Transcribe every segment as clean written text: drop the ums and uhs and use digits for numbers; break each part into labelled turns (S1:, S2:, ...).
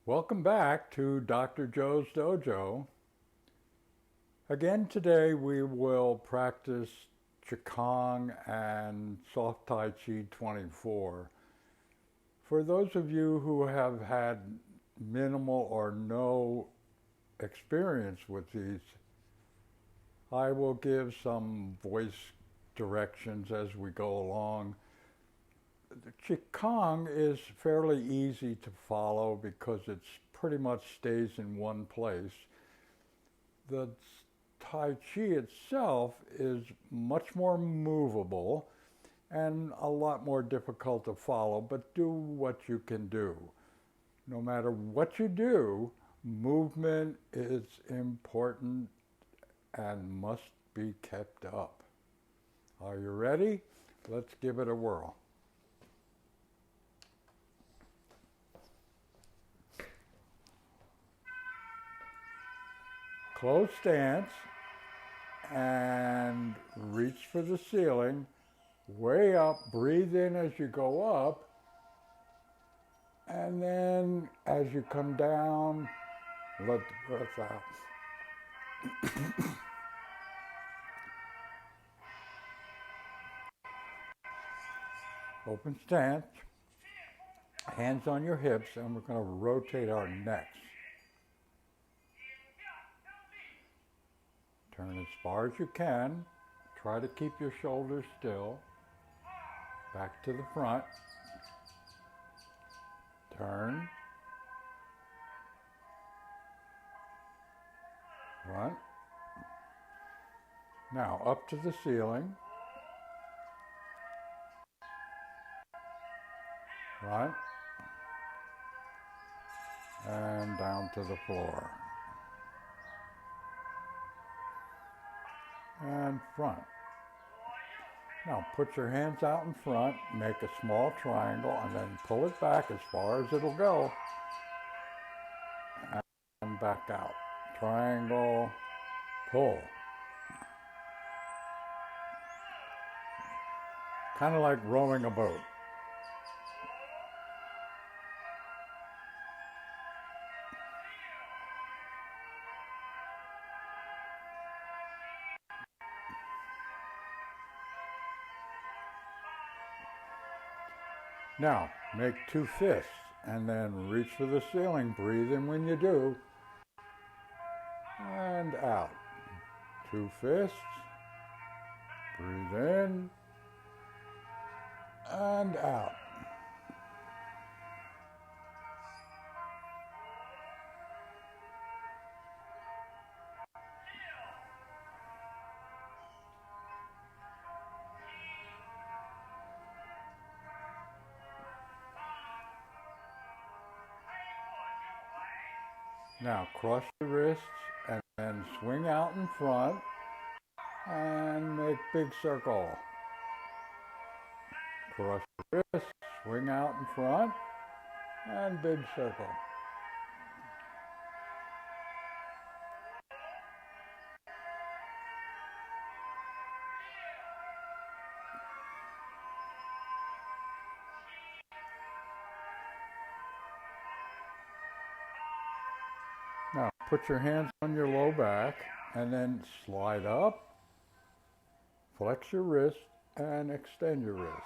S1: Welcome back to Dr. Joe's Dojo. Again today we will practice Qigong and Soft Tai Chi 24. For those of you who have had minimal or no experience with these, I will give some voice directions as we go along. The Qigong is fairly easy to follow because it pretty much stays in one place. The Tai Chi itself is much more movable and a lot more difficult to follow, but do what you can do. No matter what you do, movement is important and must be kept up. Are you ready? Let's give it a whirl. Close stance and reach for the ceiling. Way up, breathe in as you go up, and then as you come down, let the breath out. Open stance, hands on your hips, and we're going to rotate our necks. Turn as far as you can. Try to keep your shoulders still. Back to the front. Turn. Front. Now up to the ceiling. Front. And down to the floor. And front. Now put your hands out in front, make a small triangle, and then pull it back as far as it'll go. And back out. Triangle, pull. Kind of like rowing a boat. Now, make two fists and then reach for the ceiling. Breathe in when you do. And out. Two fists. Breathe in. And out. Now cross the wrists and then swing out in front and make big circle. Cross the wrists, swing out in front and big circle. Now put your hands on your low back and then slide up, flex your wrist and extend your wrist.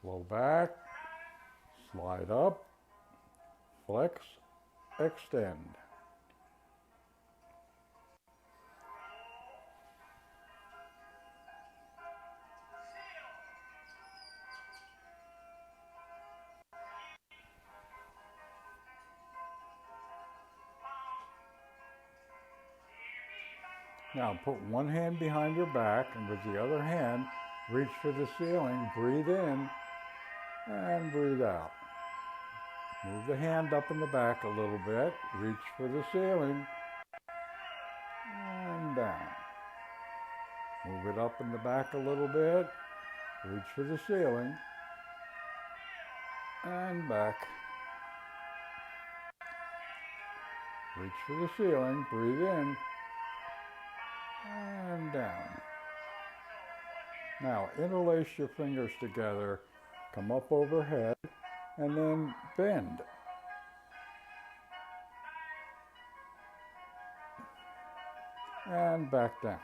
S1: Low back, slide up, flex, extend. Now put one hand behind your back and with the other hand reach for the ceiling, breathe in and breathe out. Move the hand up in the back a little bit, reach for the ceiling and down. Move it up in the back a little bit, reach for the ceiling and back. Reach for the ceiling, breathe in and down. Now interlace your fingers together, come up overhead and then bend. And back down.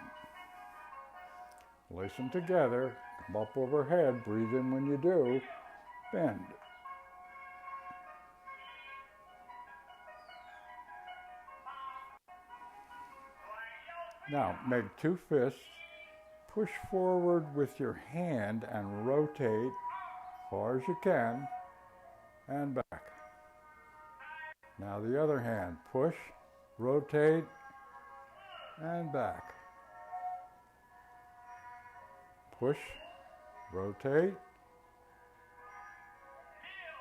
S1: Lace them together, come up overhead, breathe in when you do, bend. Now, make two fists, push forward with your hand and rotate as far as you can, and back. Now the other hand, push, rotate, and back. Push, rotate,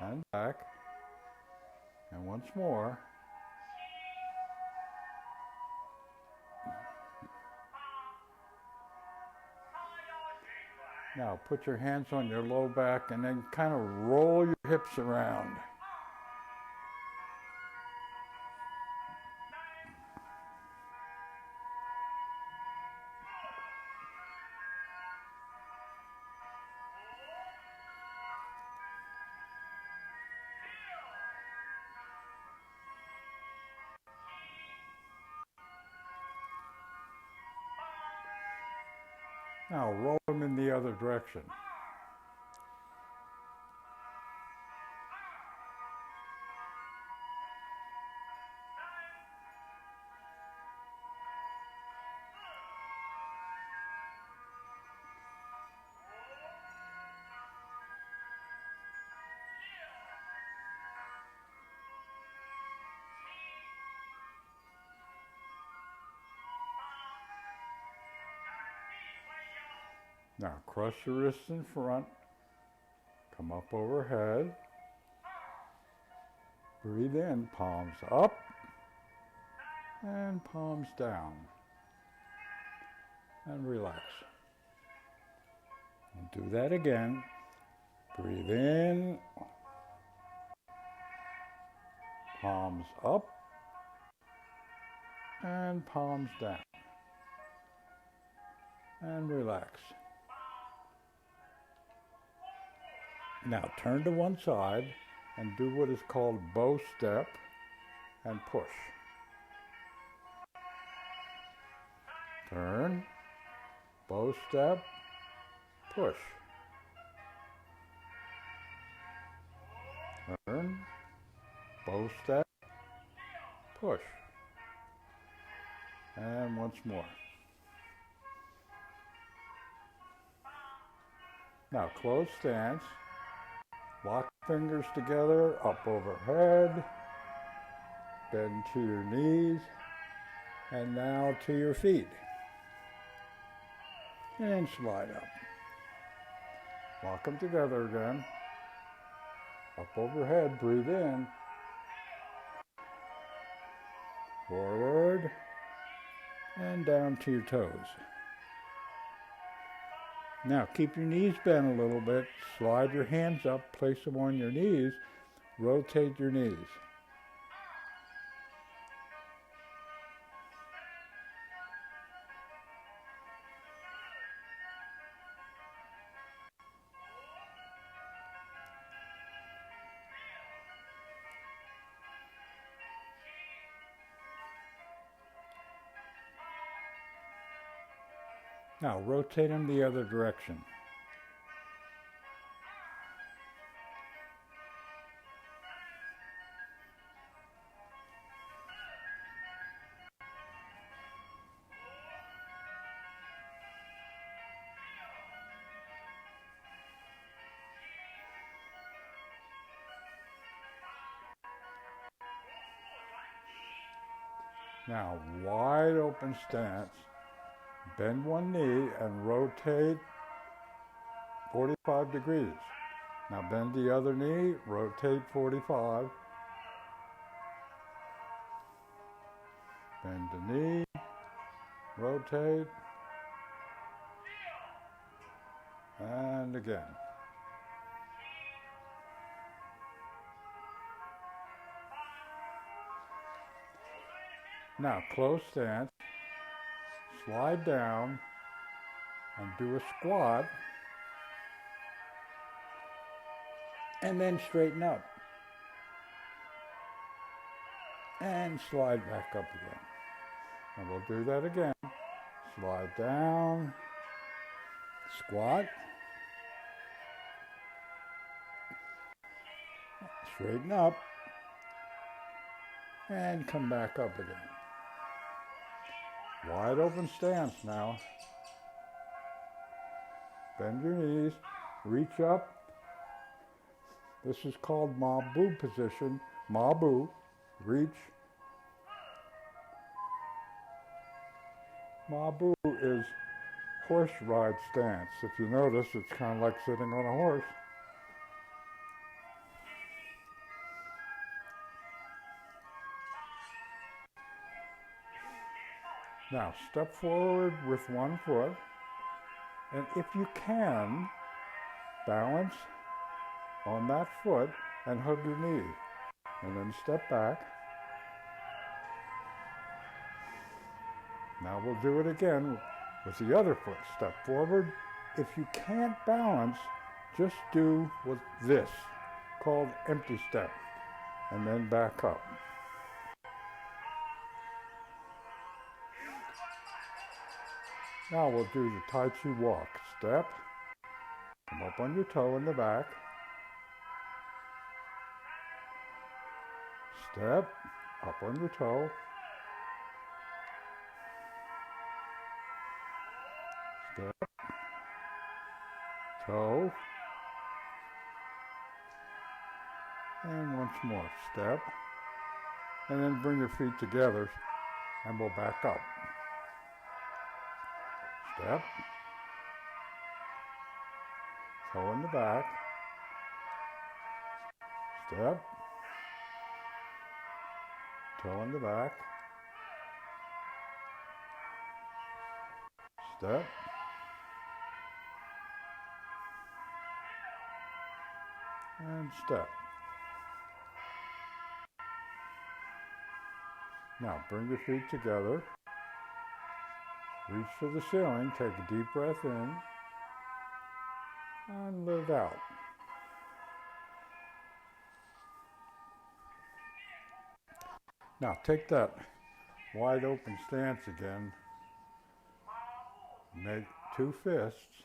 S1: and back. And once more. Now put your hands on your low back and then kind of roll your hips around. Now roll them in the other direction. Now cross your wrists in front, come up overhead, breathe in, palms up, and palms down, and relax. And do that again, breathe in, palms up, and palms down, and relax. Now turn to one side and do what is called bow step and push. Turn, bow step, push. Turn, bow step, push. And once more. Now close stance. Lock fingers together, up overhead, bend to your knees, and now to your feet. And slide up. Lock them together again. Up overhead, breathe in. Forward, and down to your toes. Now keep your knees bent a little bit, slide your hands up, place them on your knees, rotate your knees. Now rotate them the other direction. Now wide open stance. Bend one knee and rotate 45 degrees. Now bend the other knee, rotate 45. Bend the knee, rotate, and again. Now close stance, slide down, and do a squat. and then straighten up and slide back up again. And we'll do that again. Slide down, squat, straighten up, and come back up again. Wide open stance now. Bend your knees, reach up. This is called Ma-Bu position. Ma-Bu, reach. Ma-Bu is horse ride stance. If you notice, it's kind of like sitting on a horse. Now, step forward with one foot, and if you can, balance on that foot and hug your knee, and then step back. Now we'll do it again with the other foot. Step forward. If you can't balance, just do with this, called empty step, and then back up. Now we'll do the Tai Chi Walk. Step, come up on your toe in the back. Step, up on your toe. Step, toe, and once more. Step, and then bring your feet together, and we'll back up. Step, toe in the back, step, toe in the back, step, and step. Now bring your feet together, reach for the ceiling, take a deep breath in, and let it out. Now take that wide open stance again, make two fists,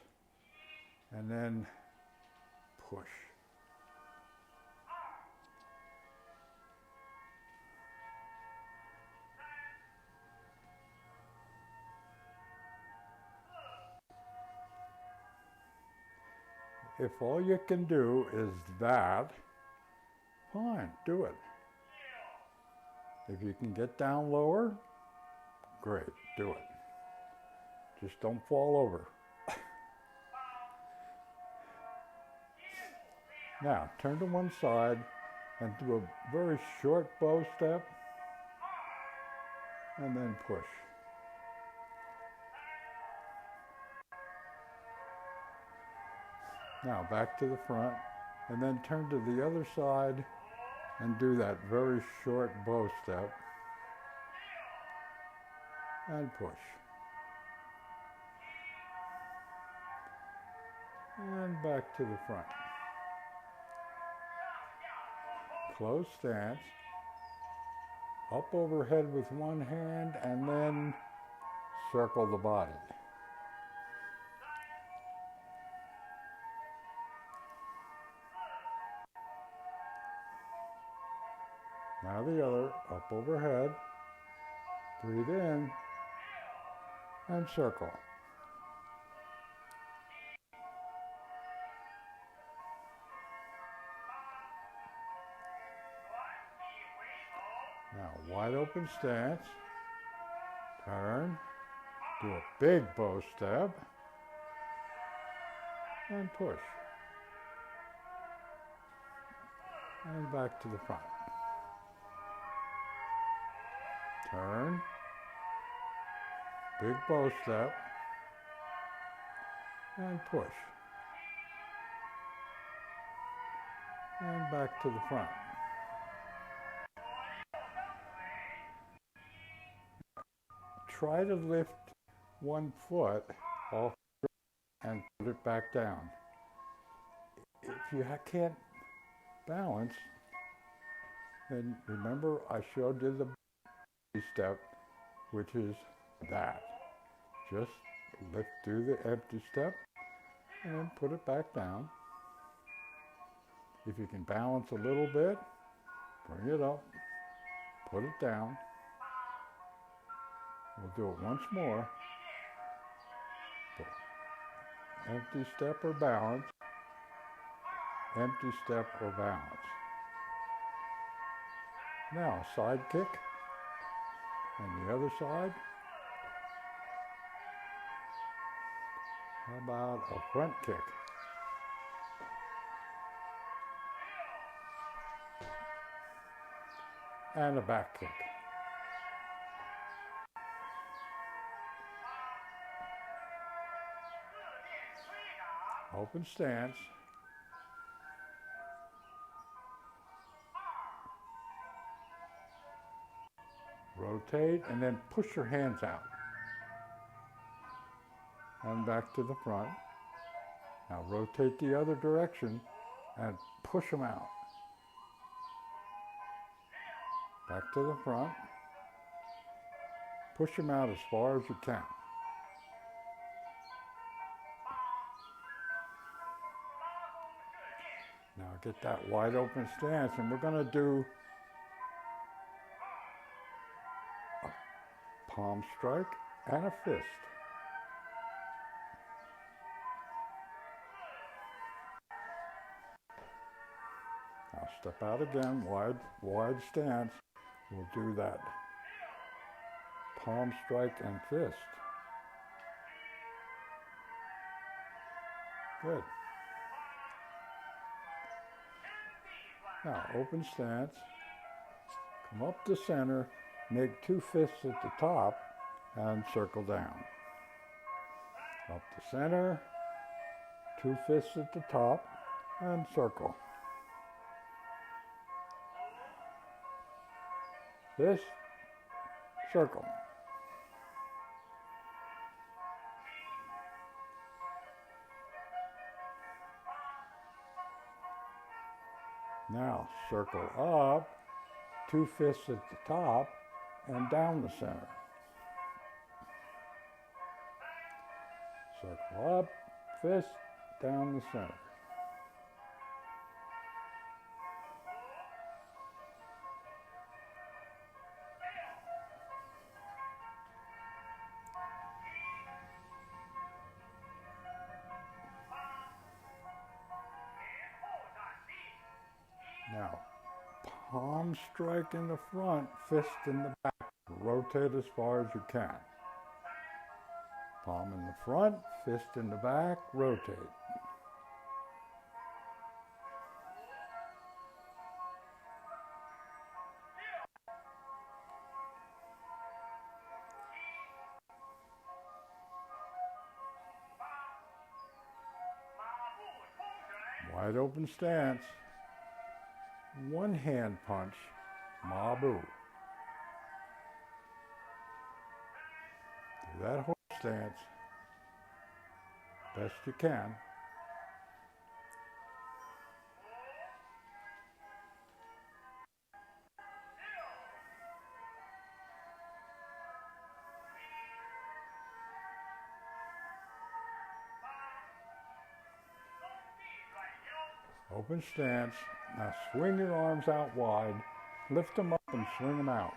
S1: and then push. If all you can do is that, fine, do it. If you can get down lower, great, do it. Just don't fall over. Now, turn to one side and do a very short bow step, and then push. Now, back to the front, and then turn to the other side and do that very short bow step, and push. And back to the front. Close stance, up overhead with one hand, and then circle the body. Now the other, up overhead, breathe in, and circle. Now wide open stance, turn, do a big bow step, and push. And back to the front. Turn, big bow step, and push. And back to the front. Try to lift one foot off and put it back down. If you can't balance, then remember I showed you the step, which is that. Just lift through the empty step and then put it back down. If you can balance a little bit, bring it up, put it down. We'll do it once more. Empty step or balance, empty step or balance. Now, side kick, and the other side. How about a front kick? And a back kick. Open stance. Rotate and then push your hands out. And back to the front. Now rotate the other direction and push them out. Back to the front. Push them out as far as you can. Now get that wide open stance, and we're going to do a palm strike and a fist. Now step out again, wide stance. We'll do that palm strike and fist. Good. Now open stance, come up to center, make two fists at the top, and circle down. Up to center, two fists at the top, and circle. Fist, circle. Now circle up, two fists at the top, and down the center. Circle up, fist, down the center. Now, palm strike in the front, fist in the back. Rotate as far as you can. Palm in the front, fist in the back, rotate. Wide open stance. One hand punch, Ma-bu. Do that whole stance best you can. Open stance. Now swing your arms out wide, lift them up and swing them out.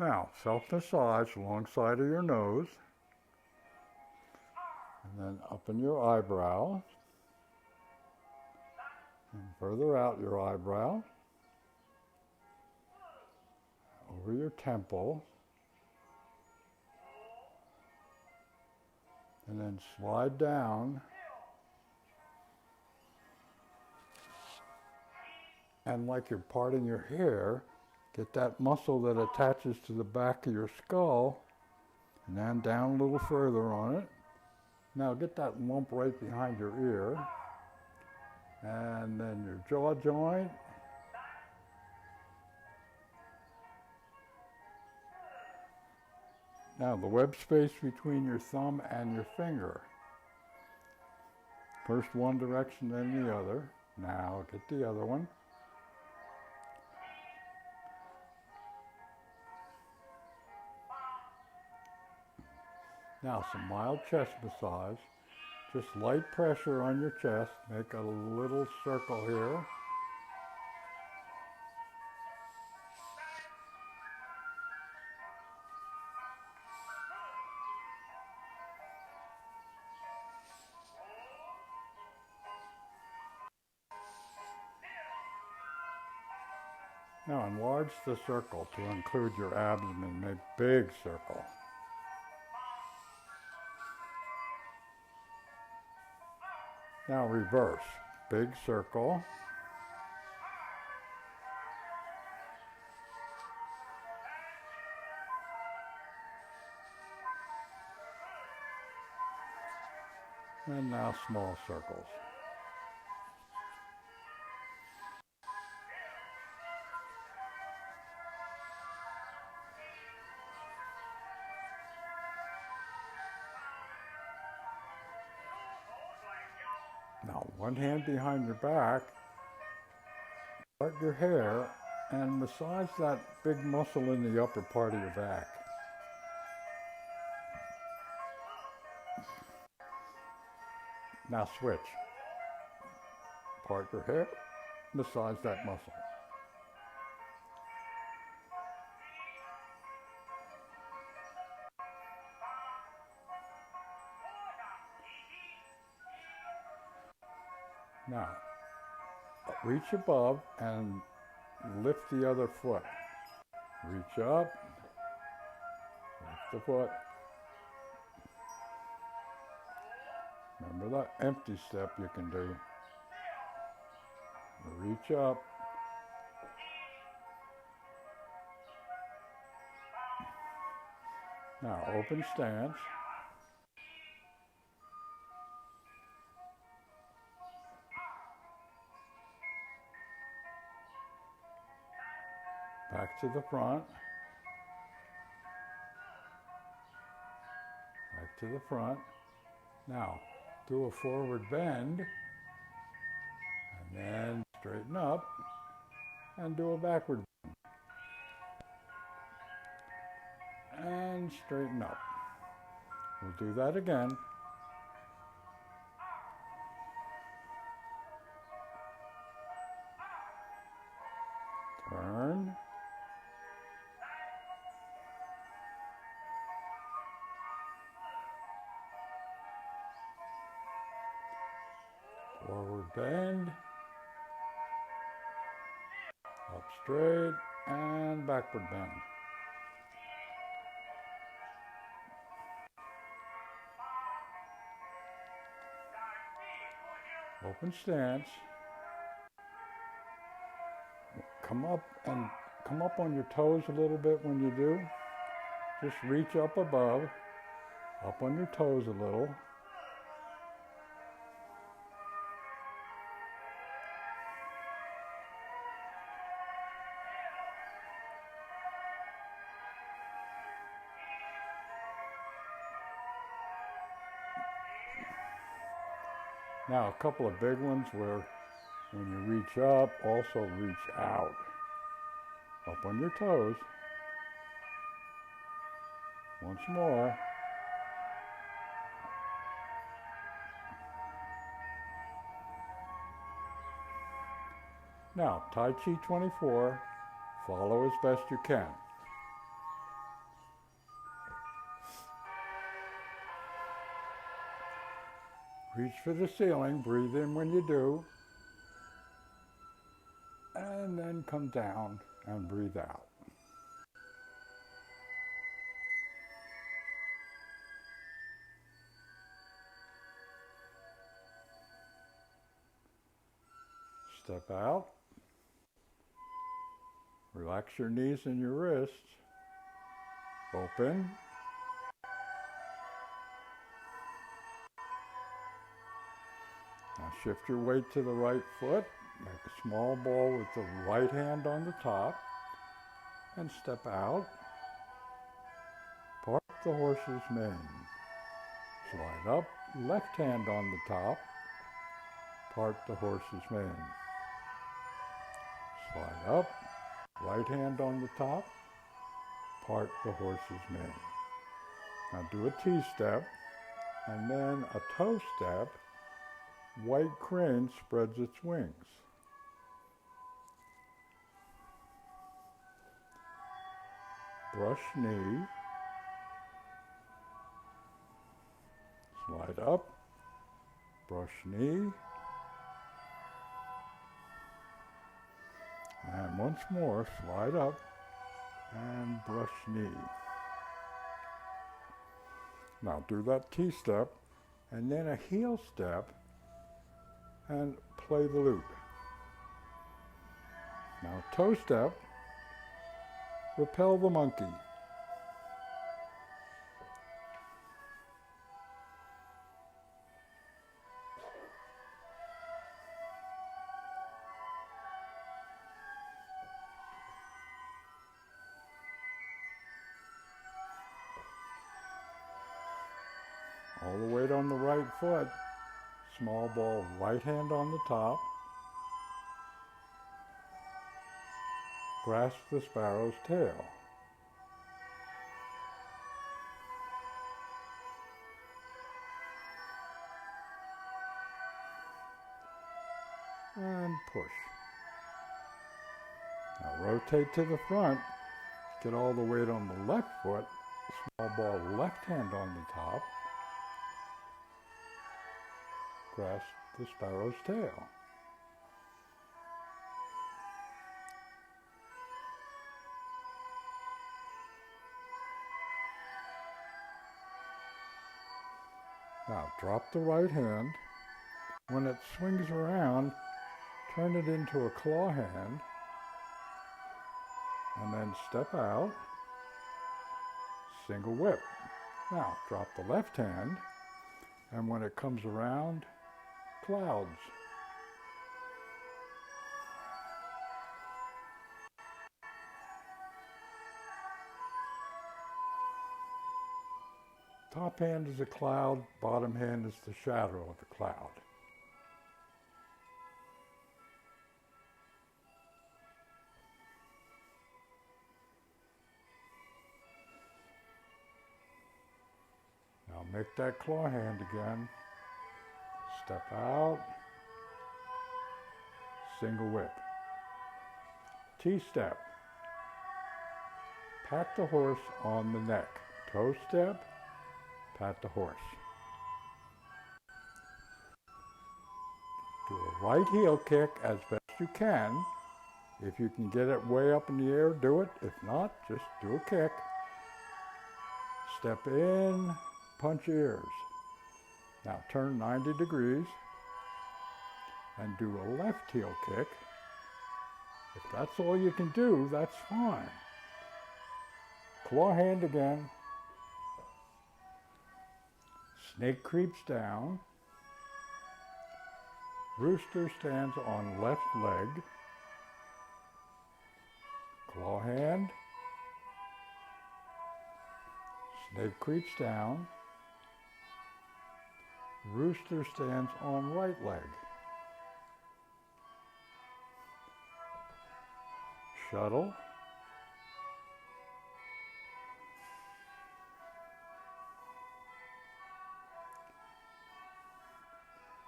S1: Now, self-massage alongside of your nose, and then up in your eyebrow, and further out your eyebrow, over your temple, and then slide down, and like you're parting your hair, Get that muscle that attaches to the back of your skull, and then down a little further on it. Now get that lump right behind your ear, and then your jaw joint. Now the web space between your thumb and your finger. First one direction, then the other. Now get the other one. Now some mild chest massage. Just light pressure on your chest. Make a little circle here. Now enlarge the circle to include your abdomen. Make big circle. Now reverse. Big circle. And now small circles. Now one hand behind your back, part your hair, and massage that big muscle in the upper part of your back. Now switch. Part your hair, massage that muscle. Now, reach above and lift the other foot. Reach up, lift the foot. Remember that empty step you can do. Reach up. Now, open stance. Back to the front. Back to the front. Now, do a forward bend, and then straighten up, and do a backward bend. And straighten up. We'll do that again. Turn. Forward bend. Up straight and backward bend. Open stance. Come up on your toes a little bit when you do. Just reach up above, up on your toes a little. Now a couple of big ones where when you reach up, also reach out. Up on your toes. Once more. Now, Tai Chi 24, follow as best you can. Reach for the ceiling, breathe in when you do, and then come down and breathe out. Step out, Relax your knees and your wrists. Open. Now shift your weight to the right foot. Make a small ball with the right hand on the top. And step out. Part the horse's mane. Slide up. Left hand on the top. Part the horse's mane. Slide up. Right hand on the top. Part the horse's mane. Now do a T-step, and then a toe step. White crane spreads its wings. Brush knee. Slide up. Brush knee. And once more, slide up and brush knee. Now do that T-step, and then a heel step, and play the lute. Now toe step, repel the monkey. All the weight on the right foot. Small ball, right hand on the top. Grasp the sparrow's tail. And push. Now rotate to the front. Get all the weight on the left foot. Small ball, left hand on the top. Grasp the sparrow's tail. Now drop the right hand. When it swings around, turn it into a claw hand, and then step out, single whip. Now drop the left hand, and when it comes around, clouds. Top hand is a cloud, bottom hand is the shadow of the cloud. Now make that claw hand again. Step out, single whip. T-step. Pat the horse on the neck. Toe step, pat the horse. Do a right heel kick as best you can. If you can get it way up in the air, do it. If not, just do a kick. Step in, punch ears. Now turn 90 degrees and do a left heel kick. If that's all you can do, that's fine. Claw hand again. Snake creeps down. Rooster stands on left leg. Claw hand. Snake creeps down. Rooster stands on right leg. Shuttle.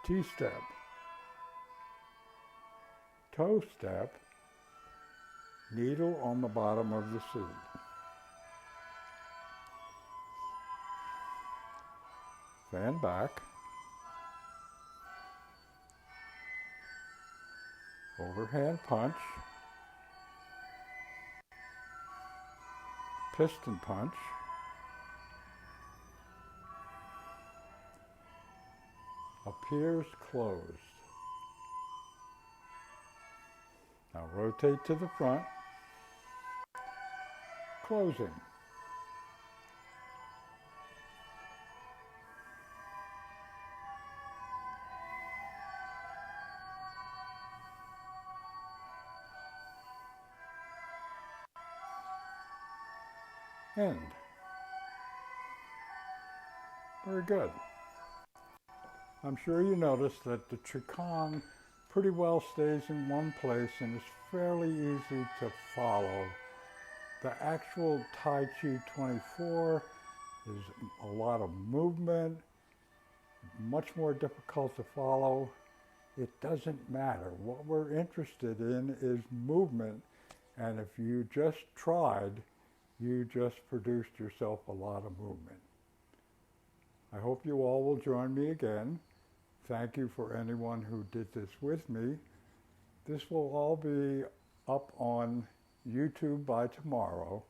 S1: T-step. Toe step. Needle on the bottom of the seat. Fan back. Overhand punch. Piston punch. Appears closed. Now rotate to the front. closing. End. Very good. I'm sure you noticed that the Qigong pretty well stays in one place and is fairly easy to follow. The actual Tai Chi 24 is a lot of movement, much more difficult to follow. It doesn't matter. What we're interested in is movement, and if you just tried, you just produced yourself a lot of movement. I hope you all will join me again. Thank you for anyone who did this with me. This will all be up on YouTube by tomorrow.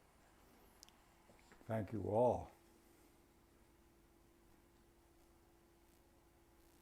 S1: Thank you all.